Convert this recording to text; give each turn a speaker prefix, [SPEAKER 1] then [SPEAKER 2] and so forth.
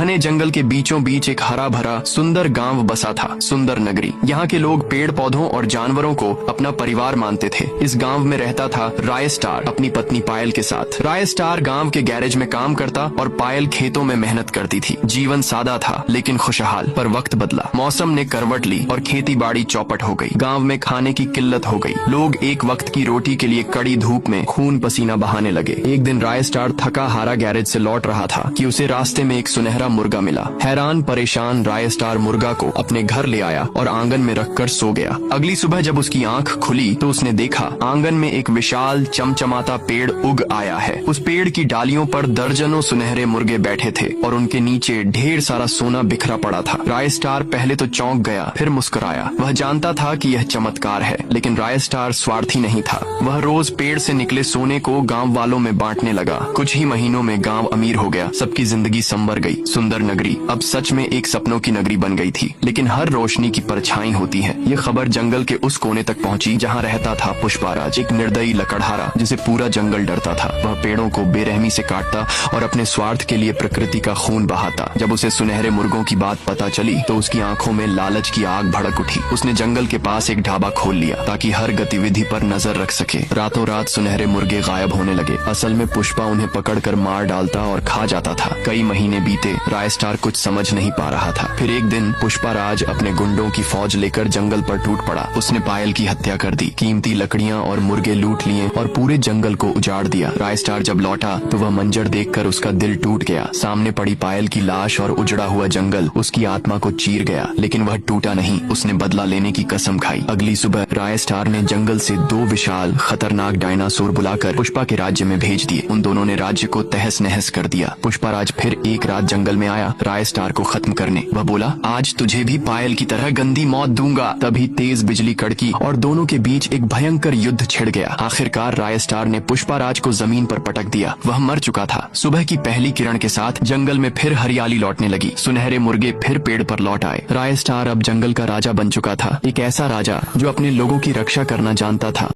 [SPEAKER 1] घने जंगल के बीचों बीच एक हरा भरा सुंदर गांव बसा था, सुंदर नगरी। यहाँ के लोग पेड़ पौधों और जानवरों को अपना परिवार मानते थे। इस गांव में रहता था राय स्टार अपनी पत्नी पायल के साथ। राय स्टार गांव के गैरेज में काम करता और पायल खेतों में मेहनत करती थी। जीवन सादा था लेकिन खुशहाल। पर वक्त बदला, मौसम ने करवट ली और खेती बाड़ी चौपट हो गई। गाँव में खाने की किल्लत हो गई। लोग एक वक्त की रोटी के लिए कड़ी धूप में खून पसीना बहाने लगे। एक दिन राय स्टार थका हारा गैरेज से लौट रहा था कि उसे रास्ते में एक सुनहरा मुर्गा मिला। हैरान परेशान राय स्टार मुर्गा को अपने घर ले आया और आंगन में रखकर सो गया। अगली सुबह जब उसकी आंख खुली तो उसने देखा आंगन में एक विशाल चमचमाता पेड़ उग आया है। उस पेड़ की डालियों पर दर्जनों सुनहरे मुर्गे बैठे थे और उनके नीचे ढेर सारा सोना बिखरा पड़ा था। राय स्टार पहले तो चौंक गया, फिर मुस्कुराया। वह जानता था कि यह चमत्कार है, लेकिन राय स्टार स्वार्थी नहीं था। वह रोज पेड़ से निकले सोने को गाँव वालों में बांटने लगा। कुछ ही महीनों में गाँव अमीर हो गया। सबकी जिंदगी संवर गई। सुंदर नगरी अब सच में एक सपनों की नगरी बन गई थी। लेकिन हर रोशनी की परछाई होती है। ये खबर जंगल के उस कोने तक पहुंची जहां रहता था पुष्पाराज, एक निर्दयी लकड़हारा जिसे पूरा जंगल डरता था। वह पेड़ों को बेरहमी से काटता और अपने स्वार्थ के लिए प्रकृति का खून बहाता। जब उसे सुनहरे मुर्गों की बात पता चली तो उसकी आंखों में लालच की आग भड़क उठी। उसने जंगल के पास एक ढाबा खोल लिया ताकि हर गतिविधि पर नजर रख सके। रातों रात सुनहरे मुर्गे गायब होने लगे। असल में पुष्पा उन्हें पकड़कर मार डालता और खा जाता था। कई महीने बीते, राय स्टार कुछ समझ नहीं पा रहा था। फिर एक दिन पुष्पाराज अपने गुंडों की फौज लेकर जंगल पर टूट पड़ा। उसने पायल की हत्या कर दी, कीमती लकड़ियां और मुर्गे लूट लिए और पूरे जंगल को उजाड़ दिया। राय स्टार जब लौटा तो वह मंजर देखकर उसका दिल टूट गया। सामने पड़ी पायल की लाश और उजड़ा हुआ जंगल उसकी आत्मा को चीर गया, लेकिन वह टूटा नहीं। उसने बदला लेने की कसम खाई। अगली सुबह राय स्टार ने जंगल से 2 विशाल खतरनाक डायनासोर बुलाकर पुष्पा के राज्य में भेज दिए। उन दोनों ने राज्य को तहस नहस कर दिया। पुष्पाराज फिर एक रात जंगल में आया राय स्टार को खत्म करने। वह बोला, आज तुझे भी पायल की तरह गंदी मौत दूंगा। तभी तेज बिजली कड़की और दोनों के बीच एक भयंकर युद्ध छिड़ गया। आखिरकार राय स्टार ने पुष्पाराज को जमीन पर पटक दिया। वह मर चुका था। सुबह की पहली किरण के साथ जंगल में फिर हरियाली लौटने लगी। सुनहरे मुर्गे फिर पेड़ पर लौट आए। राय स्टार अब जंगल का राजा बन चुका था, एक ऐसा राजा जो अपने लोगों की रक्षा करना जानता था।